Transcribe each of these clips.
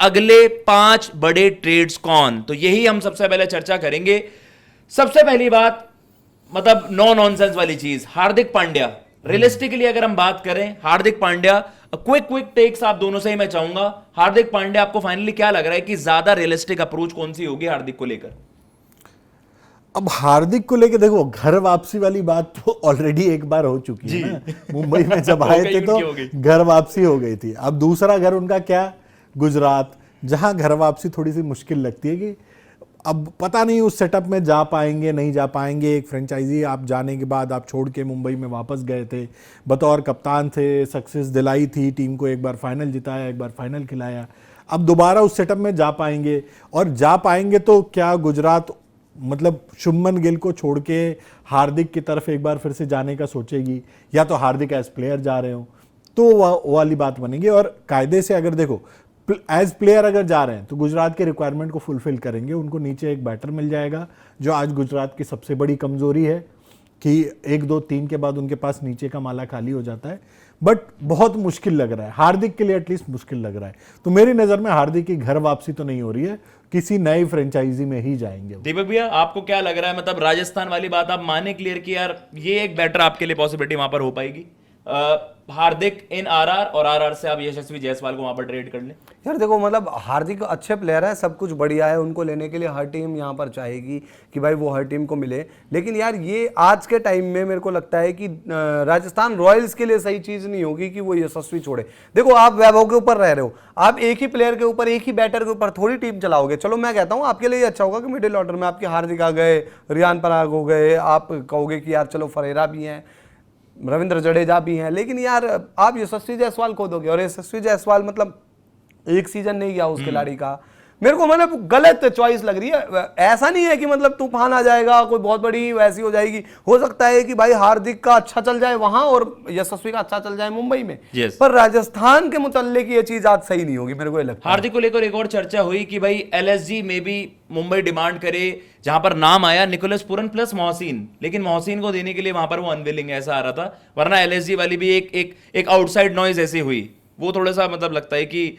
अगले 5 बड़े ट्रेड्स कौन, तो यही हम सबसे पहले चर्चा करेंगे। सबसे पहली बात, मतलब नो नॉनसेंस वाली चीज, हार्दिक पांड्या। रियलिस्टिकली अगर हम बात करें, हार्दिक पांड्या, क्विक टेक्स आप दोनों से ही मैं चाहूंगा। हार्दिक पांड्या, आपको फाइनली क्या लग रहा है कि ज्यादा रियलिस्टिक अप्रोच कौन सी होगी हार्दिक को लेकर? अब हार्दिक को लेके देखो, घर वापसी वाली बात तो ऑलरेडी एक बार हो चुकी है ना। मुंबई में जब आए थे तो घर वापसी हो गई थी। अब दूसरा घर उनका क्या, गुजरात, जहां घर वापसी थोड़ी सी मुश्किल लगती है कि अब पता नहीं उस सेटअप में जा पाएंगे नहीं जा पाएंगे। एक फ्रेंचाइजी आप जाने के बाद आप छोड़ के मुंबई में वापस गए थे, बतौर कप्तान थे, सक्सेस दिलाई थी टीम को, एक बार फाइनल जिताया, एक बार फाइनल खिलाया। अब दोबारा उस सेटअप में जा पाएंगे, और जा पाएंगे तो क्या गुजरात मतलब शुभमन गिल को छोड़ के हार्दिक की तरफ एक बार फिर से जाने का सोचेगी, या तो हार्दिक एज प्लेयर जा रहे हो, तो वो वाली बात बनेगी। और कायदे से अगर देखो, एज प्लेयर अगर जा रहे हैं तो गुजरात के रिक्वायरमेंट को फुलफिल करेंगे। उनको नीचे एक बैटर मिल जाएगा, जो आज गुजरात की सबसे बड़ी कमजोरी है कि 1 2 3 के बाद उनके पास नीचे का माला खाली हो जाता है। बट बहुत मुश्किल लग रहा है हार्दिक के लिए, एटलीस्ट मुश्किल लग रहा है। तो मेरी नजर में हार्दिक की घर वापसी तो नहीं हो रही है, किसी नई फ्रेंचाइजी में ही जाएंगे। दीपक भैया, आपको क्या लग रहा है, मतलब राजस्थान वाली बात आप माने क्लियर कि यार ये एक बैटर आपके लिए पॉसिबिलिटी वहां पर हो पाएगी? हार्दिक इन आरआर, और आरआर से आप यशस्वी जायसवाल को वहां पर ट्रेड कर लें? यार देखो, मतलब हार्दिक अच्छे प्लेयर है, सब कुछ बढ़िया है, उनको लेने के लिए हर टीम यहाँ पर चाहेगी कि भाई वो हर टीम को मिले। लेकिन यार ये आज के टाइम में मेरे को लगता है कि राजस्थान रॉयल्स के लिए सही चीज नहीं होगी कि वो यशस्वी छोड़े। देखो, आप वैभव के ऊपर रह रहे हो, आप एक ही प्लेयर के ऊपर, एक ही बैटर के ऊपर थोड़ी टीम चलाओगे। चलो मैं कहता हूँ आपके लिए अच्छा होगा कि मिडिल ऑर्डर में आपके हार्दिक आ गए, रियान पराग हो गए, आप कहोगे कि यार चलो फरेरा भी हैं, रविंद्र जडेजा भी हैं, लेकिन यार आप यशस्वी जायसवाल खो दोगे। और यशस्वी जायसवाल मतलब एक सीजन नहीं गया उस खिलाड़ी का, मेरे को मतलब गलत चॉइस लग रही है। ऐसा नहीं है कि मतलब तूफान आ जाएगा, कोई बहुत बड़ी वैसी हो जाएगी। हो सकता है कि भाई हार्दिक का अच्छा चल जाए वहां और यशस्वी का अच्छा चल जाए मुंबई में। पर राजस्थान के मुताल्लिक ये चीज आज सही नहीं होगी, मेरे को लगता है। हार्दिक को लेकर एक और चर्चा हुई कि भाई एलएसजी में भी मुंबई डिमांड करे, जहां पर नाम आया निकोलस पूरन प्लस मोहसिन, लेकिन मोहसिन को देने के लिए वहां पर वो अनविलिंग है, ऐसा आ रहा था। वरना एलएसजी वाली भी एक आउटसाइड नॉइज ऐसी हुई, वो थोड़ा सा मतलब लगता है कि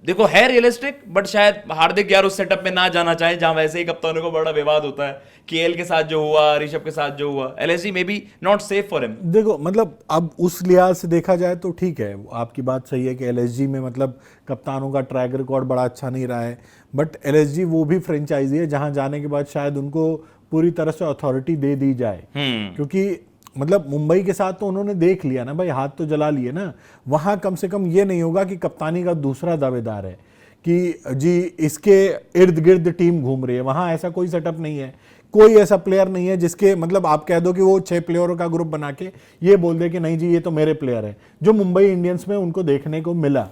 देखो है रियलिस्टिक, बट शायद हार्दिक यार उस सेटअप में ना जाना चाहे जहां वैसे ही कप्तानों को बड़ा विवाद होता है। केएल के साथ जो हुआ, ऋषभ के साथ जो हुआ, एलएसजी में भी नॉट सेफ फॉर हिम। देखो, मतलब अब उस लिहाज से देखा जाए तो ठीक है, आपकी बात सही है कि एलएसजी में मतलब कप्तानों का ट्रैक रिकॉर्ड बड़ा अच्छा नहीं रहा है। बट एलएसजी वो भी फ्रेंचाइजी है जहां जाने के बाद शायद उनको पूरी तरह से अथॉरिटी दे दी जाए, क्योंकि मतलब मुंबई के साथ तो उन्होंने देख लिया ना भाई, हाथ तो जला लिए ना। वहां कम से कम ये नहीं होगा कि कप्तानी का दूसरा दावेदार है कि जी इसके इर्द गिर्द टीम घूम रही है। वहां ऐसा कोई सेटअप नहीं है, कोई ऐसा प्लेयर नहीं है जिसके मतलब आप कह दो कि वो 6 प्लेयरों का ग्रुप बना के ये बोल दे कि नहीं जी ये तो मेरे प्लेयर है, जो मुंबई इंडियंस में उनको देखने को मिला।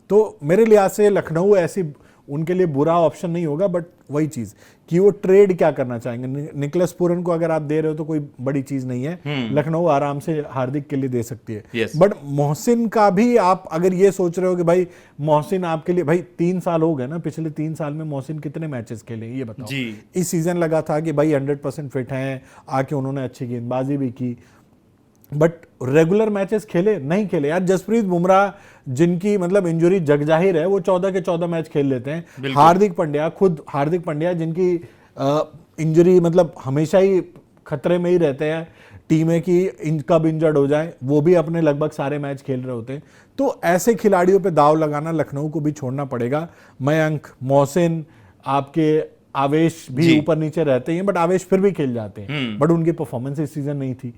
तो मेरे लिहाज से लखनऊ ऐसी उनके लिए बुरा ऑप्शन नहीं होगा। बट वही चीज कि वो ट्रेड क्या करना चाहेंगे। निकोलस पूरन को अगर आप दे रहे हो तो कोई बड़ी चीज नहीं है, लखनऊ आराम से हार्दिक के लिए दे सकती है। बट मोहसिन का भी आप अगर ये सोच रहे हो कि भाई मोहसिन आपके लिए, भाई 3 साल हो गए ना, पिछले 3 साल में मोहसिन कितने मैचेस खेले ये बताओ जी। इस सीजन लगा था कि भाई 100% फिट हैं, आके उन्होंने अच्छी गेंदबाजी भी की, बट रेगुलर मैचेस खेले नहीं खेले। यार जसप्रीत बुमराह जिनकी मतलब इंजरी जगजाहिर है, वो 14 के 14 मैच खेल लेते हैं। हार्दिक पांड्या जिनकी इंजरी मतलब हमेशा ही खतरे में ही रहते हैं, टीमें की कब इंजर्ड हो जाए, वो भी अपने लगभग सारे मैच खेल रहे होते हैं। तो ऐसे खिलाड़ियों पे दाव लगाना लखनऊ को भी छोड़ना पड़ेगा। मयंक, मोहसिन, आपके आवेश भी ऊपर नीचे रहते हैं, बट आवेश फिर भी खेल जाते हैं, बट उनकी परफॉर्मेंस इस सीजन नहीं थी।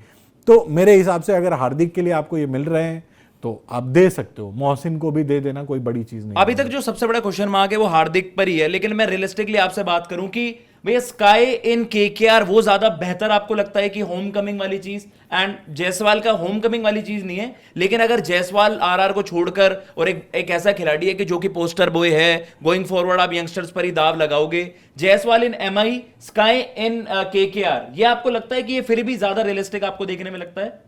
तो मेरे हिसाब से अगर हार्दिक के लिए आपको ये मिल रहे हैं तो आप दे सकते हो, मोहसिन को भी दे देना कोई बड़ी चीज नहीं। अभी तक जो सबसे बड़ा क्वेश्चन मार्क है वो हार्दिक पर ही है, लेकिन मैं रियलिस्टिकली आपसे बात करूं कि भैया स्काई इन केकेआर वो ज्यादा बेहतर आपको लगता है कि होम कमिंग वाली चीज? एंड जायसवाल का होम कमिंग वाली चीज नहीं है, लेकिन अगर जायसवाल आरआर को छोड़कर और एक ऐसा खिलाड़ी है कि जो कि पोस्टर बॉय है, गोइंग फॉरवर्ड आप यंगस्टर्स पर ही दाव लगाओगे, जायसवाल इन एमआई, स्काई इन केकेआर, ये आपको लगता है कि ये फिर भी ज्यादा रियलिस्टिक आपको देखने में लगता है?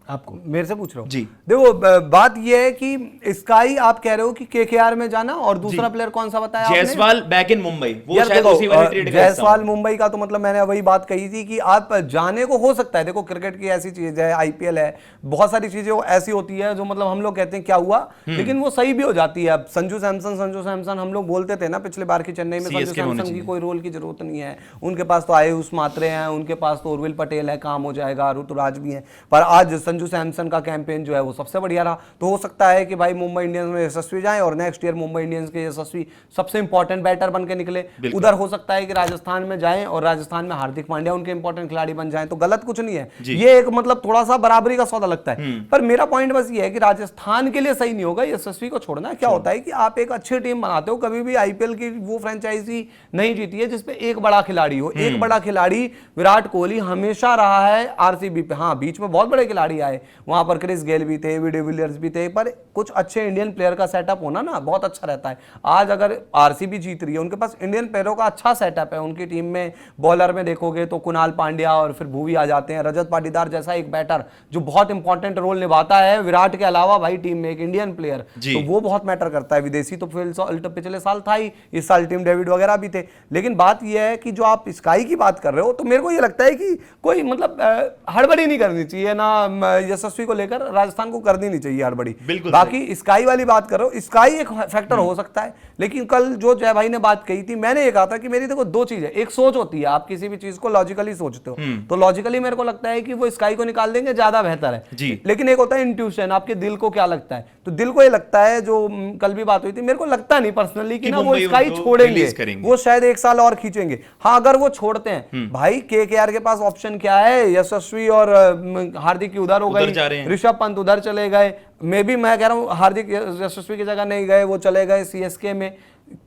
आपको? मेरे से पूछ रहे हो जी। देखो बात ये है कि स्काई आप कह रहे हो कि केकेआर में जाना, और दूसरा प्लेयर कौन सा बताया आपने? जायसवाल बैक इन मुंबई, वो यार शायद देखो, उसी वाली ट्रेड का हिस्सा जायसवाल हो। मुंबई का तो मतलब मैंने वही बात कही थी कि आप जाने को हो सकता है। देखो क्रिकेट की ऐसी चीज है, आईपीएल है, बहुत सारी चीजें ऐसी होती है जो मतलब हम लोग कहते हैं क्या हुआ, लेकिन वो सही भी हो जाती है। अब संजू सैमसन हम लोग बोलते थे ना पिछले बार की चेन्नई में, संजू CSK में होना सैमसन की चाहिए। कोई रोल की जरूरत नहीं है, उनके पास तो आयुष मात्रे हैं, उनके पास तो उर्विल पटेल है, काम हो जाएगा, ऋतुराज भी है। पर आज संजू सैमसन का कैंपेन जो है वो सबसे बढ़िया रहा। तो हो सकता है कि भाई मुंबई इंडियंस में यशस्वी जाए और नेक्स्ट ईयर मुंबई इंडियंस के यशस्वी सबसे इंपॉर्टेंट बैटर बन के निकले। उधर हो सकता है कि राजस्थान में जाएं और राजस्थान में हार्दिक पांड्या उनके इंपॉर्टेंट खिलाड़ी बन जाएं, तो गलत कुछ नहीं है। ये एक मतलब थोड़ा सा बराबरी का सौदा लगता है। पर मेरा पॉइंट बस ये है कि राजस्थान के लिए सही नहीं होगा यशस्वी को छोड़ना। क्या होता है कि आप एक अच्छी टीम बनाते हो, कभी भी आईपीएल की वो फ्रेंचाइजी नहीं जीती है जिसपे एक बड़ा खिलाड़ी हो। एक बड़ा खिलाड़ी विराट कोहली हमेशा रहा है आरसीबी पे। हाँ, बीच में बहुत बड़े खिलाड़ी आए, वहां पर क्रिस गेल भी थे, एबी डिविलियर्स भी थे, पर कुछ अच्छे इंडियन प्लेयर का सेटअप होना ना बहुत अच्छा रहता है। आज अगर आरसीबी जीत रही है, उनके पास इंडियन प्लेयरों का अच्छा सेटअप है। उनकी टीम में बॉलर में देखोगे तो कुणाल पांड्या और फिर भुवी आ जाते हैं, रजत पाटीदार जैसा एक बैटर जो बहुत इंपॉर्टेंट रोल निभाता है विराट के अलावा भाई टीम में, एक इंडियन प्लेयर, तो वो बहुत मैटर करता है। विदेशी तो पिछले साल था ही, इस साल टीम डेविड वगैरह भी थे। लेकिन बात यह है कि जो आप स्काई की बात कर रहे हो, तो मेरे को ये लगता है कि कोई मतलब हड़बड़ी नहीं करनी चाहिए ना यशस्वी को लेकर, राजस्थान को करनी नहीं चाहिए हड़बड़ी। बाकी स्काई वाली बात कर रहे हो, स्काई एक फैक्टर हो सकता है, लेकिन कल जो जय भाई ने बात कही थी, मैंने ये कहा था कि मेरी देखो दो चीजें, एक सोच होती है, आप किसी भी चीज को लॉजिकली सोचते हो, तो लॉजिकली मेरे को लगता है कि वो स्काई को निकाल देंगे ज्यादा बेहतर है। लेकिन एक होता है इंट्यूशन, आपके दिल को क्या लगता है। तो दिल को ये लगता है, जो कल भी बात हुई थी, मेरे को लगता नहीं पर्सनली कि ना वो स्काई छोड़ेंगे, वो शायद एक साल और खींचेंगे। हाँ, अगर वो छोड़ते हैं, भाई केकेआर के पास ऑप्शन क्या है, यशस्वी और हार्दिक की उधर हो गई, ऋषभ पंत उधर चले गए, मैं कह रहा हूं हार्दिक यशस्वी की जगह नहीं गए, वो चले गए सीएसके में,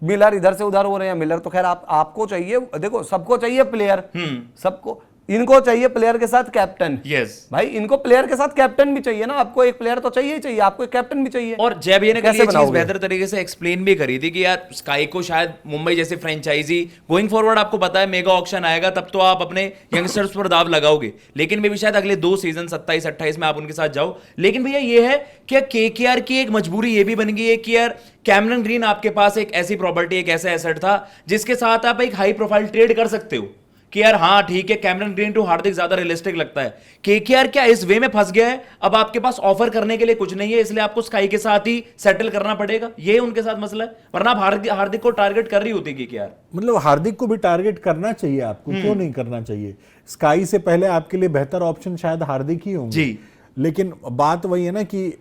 मिलर इधर से उधर हो रहे हैं। मिलर तो खैर आपको चाहिए, देखो सबको चाहिए प्लेयर, सबको, इनको चाहिए प्लेयर के साथ कैप्टन। भाई इनको प्लेयर के साथ कैप्टन भी चाहिए ना, आपको एक प्लेयर तो चाहिए ही चाहिए, आपको एक कैप्टन भी चाहिए। और जय भैया ने कल ये चीज बेहतर तरीके से एक्सप्लेन भी करी थी कि यार स्काई को शायद मुंबई जैसे फ्रेंचाइजी गोइंग फॉरवर्ड, आपको पता है मेगा ऑक्शन आएगा तब तो आप अपने यंगस्टर्स पर दाव लगाओगे, लेकिन मे भी शायद अगले 2 सीजन 27-28 में आप उनके साथ जाओ। लेकिन भैया ये है कि केकेआर की एक मजबूरी ये भी बन गई है कि यार कैमरन ग्रीन आपके पास एक ऐसी प्रॉपर्टी, एक ऐसा एसेट था जिसके साथ आप एक हाई प्रोफाइल ट्रेड कर सकते हो कि यार हाँ ठीक है, कैमरन ग्रीन टू हार्दिक ज्यादा रियलिस्टिक लगता है। केकेआर क्या इस वे में फंस गया है, अब आपके पास ऑफर करने के लिए कुछ नहीं है, इसलिए आपको स्काई के साथ ही सेटल करना पड़ेगा। ये उनके साथ मसला है, वरना आप हार्दिक को टारगेट कर रही होती केकेआर। मतलब हार्दिक को भी टारगेट करना चाहिए आपको, क्यों नहीं करना चाहिए। स्काई से पहले आपके लिए बेहतर ऑप्शन शायद हार्दिक ही होंगे जी। लेकिन बात वही है ना कि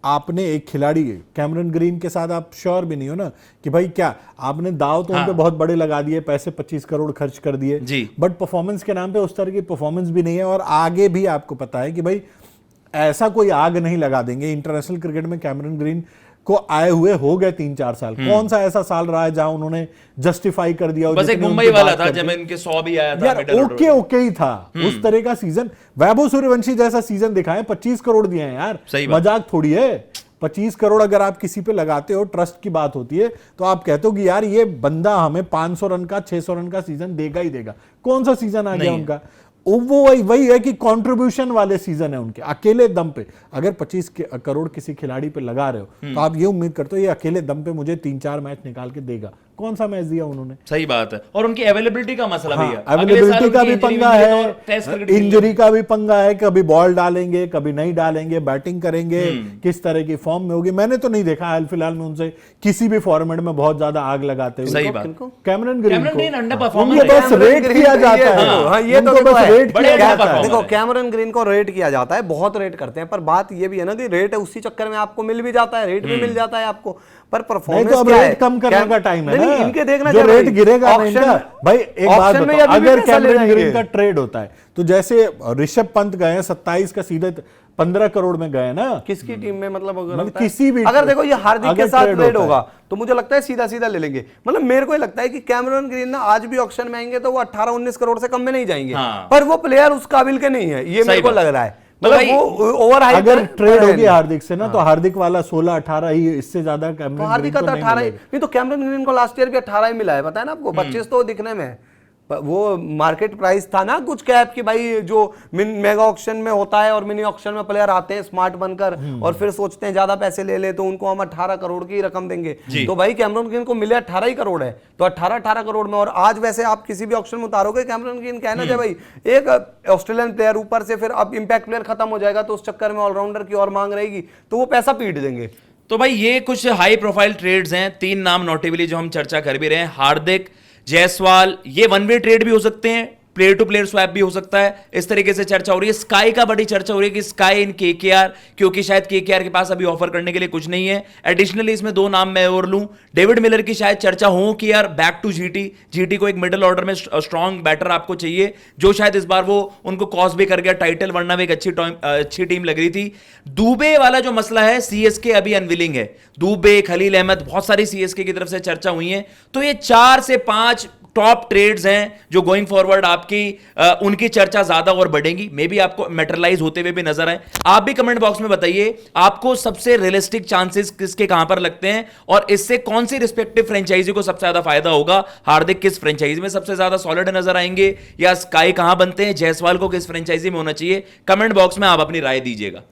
आपने एक खिलाड़ी कैमरन ग्रीन के साथ आप श्योर भी नहीं हो ना कि भाई क्या आपने दाव तो उन पे बहुत बड़े लगा दिए, पैसे 25 करोड़ खर्च कर दिए, बट परफॉर्मेंस के नाम पे उस तरह की परफॉर्मेंस भी नहीं है। और आगे भी आपको पता है कि भाई ऐसा कोई आग नहीं लगा देंगे। इंटरनेशनल क्रिकेट में कैमरन ग्रीन को आए हुए हो गए 3-4 साल, कौन सा ऐसा साल रहा है जहां उन्होंने जस्टिफाई कर दिया। बस एक मुंबई वाला था जब इनके 100 भी आया था, यार ओके ही था उस तरह का सीजन। वैभव सूर्यवंशी जैसा सीजन दिखाए, 25 करोड़ दिए हैं यार, मजाक थोड़ी है। 25 करोड़ अगर आप किसी पे लगाते हो, ट्रस्ट की बात होती है, तो आप कहते हो कि यार ये बंदा हमें 500 रन का 600 रन का सीजन देगा ही देगा। कौन सा सीजन आ गया उनका? वो वही है कि कंट्रीब्यूशन वाले सीजन है उनके, अकेले दम पे। अगर 25 करोड़ किसी खिलाड़ी पे लगा रहे हो तो आप ये उम्मीद करते हो ये अकेले दम पे मुझे 3-4 मैच निकाल के देगा। कौन सा मैच दिया उन्होंने? सही बात है। और उनकी अवेलेबिलिटी का मसला भैया, अवेलेबिलिटी का भी पंगा है, इंजरी का भी पंगा है, कभी बॉल डालेंगे कभी नहीं डालेंगे, बैटिंग करेंगे किस तरह की फॉर्म में होगी। मैंने तो नहीं देखा हाल फिलहाल में उनसे किसी भी फॉर्मेट में बहुत ज्यादा आग लगाते हुए। सही बात। कैमरन ग्रीन बस रेट किया जाता है, ये तो देखो कैमरन ग्रीन को रेट किया जाता है, बहुत रेट करते हैं। पर बात ये भी है ना कि रेट है, उसी चक्कर में आपको मिल भी जाता है, रेट भी मिल जाता है आपको, पर परफॉर्मेंस तो अब रेट कम करने का टाइम है ना। इनके देखना जो रेट गिरेगा नहीं ना भाई। एक बात बताओ, अगर कैमरन ग्रीन का ट्रेड होता है तो जैसे ऋषभ पंत गए 27 का सीधे 15 करोड़ में गए ना, किसकी टीम में मतलब किसी भी, अगर देखो ये हार्दिक के साथ ट्रेड होगा तो मुझे लगता है सीधा सीधा ले लेंगे। मतलब मेरे को ये लगता है कि कैमरन ग्रीन ना आज भी ऑक्शन में आएंगे तो वो 18-19 करोड़ से कम में नहीं जाएंगे, पर वो प्लेयर उस काबिल के नहीं है, ये मेरे को लग रहा है। मतलब वो ओवर हाइप अगर ट्रेड होगी हार्दिक से ना, तो हार्दिक वाला 16-18 ही, इससे ज्यादा कैमरन हार्दिक का 18 ही नहीं। तो कैमरन ग्रीन को लास्ट ईयर भी 18 ही मिला है, पता है ना आपको, 25 तो दिखने में। वो मार्केट प्राइस था ना कुछ कैप कि भाई जो मेगा ऑक्शन में होता है और मिनी ऑक्शन में प्लेयर आते हैं स्मार्ट बनकर और फिर सोचते हैं ज्यादा पैसे ले ले तो उनको हम 18 करोड़ की रकम देंगे, तो भाई कैमरन ग्रीन को मिले 18 ही करोड़ है, तो 18 करोड़ में। और आज वैसे आप किसी भी ऑक्शन में उतारोगे कैमरन ग्रीन कहना चाहिए भाई एक ऑस्ट्रेलियन प्लेयर, ऊपर से फिर अब इंपैक्ट प्लेयर खत्म हो जाएगा तो उस चक्कर में ऑलराउंडर की और मांग रहेगी तो वो पैसा पीट देंगे। तो भाई ये कुछ हाई प्रोफाइल ट्रेड्स हैं, 3 नाम नोटेबली जो हम चर्चा कर भी रहे हैं, हार्दिक, जायसवाल, ये वन वे ट्रेड भी हो सकते हैं, प्लेयर टू प्लेयर स्वैप भी हो सकता है, इस तरीके से चर्चा हो रही है। स्काई का बड़ी चर्चा हो रही है कि स्काई इन केकेआर, क्योंकि शायद केकेआर के पास अभी ऑफर करने के लिए कुछ नहीं है। एडिशनली इसमें 2 नाम मैं और लूं, डेविड मिलर की शायद चर्चा हो कि यार बैक टू जीटी को एक मिडिल ऑर्डर में स्ट्रॉन्ग बैटर आपको चाहिए, जो शायद इस बार वो उनको कॉस भी कर गया टाइटल, वरना भी एक अच्छी टीम लग रही थी। दुबे वाला जो मसला है, सीएसके अभी अनविलिंग है, दुबे, खलील अहमद, बहुत सारी सीएसके की तरफ से चर्चा हुई है। तो ये 4 से 5 टॉप ट्रेड्स हैं जो गोइंग फॉरवर्ड आपकी उनकी चर्चा ज्यादा और बढ़ेगी, मे बी आपको मेटरलाइज होते हुए भी नजर आए। आप भी कमेंट बॉक्स में बताइए आपको सबसे रियलिस्टिक चांसेस किसके कहां पर लगते हैं और इससे कौन सी रिस्पेक्टिव फ्रेंचाइजी को सबसे ज्यादा फायदा होगा। हार्दिक किस फ्रेंचाइजी में सबसे ज्यादा सॉलिड नजर आएंगे, या स्काई कहां बनते हैं, जायसवाल को किस फ्रेंचाइजी में होना चाहिए। कमेंट बॉक्स में आप अपनी राय दीजिएगा।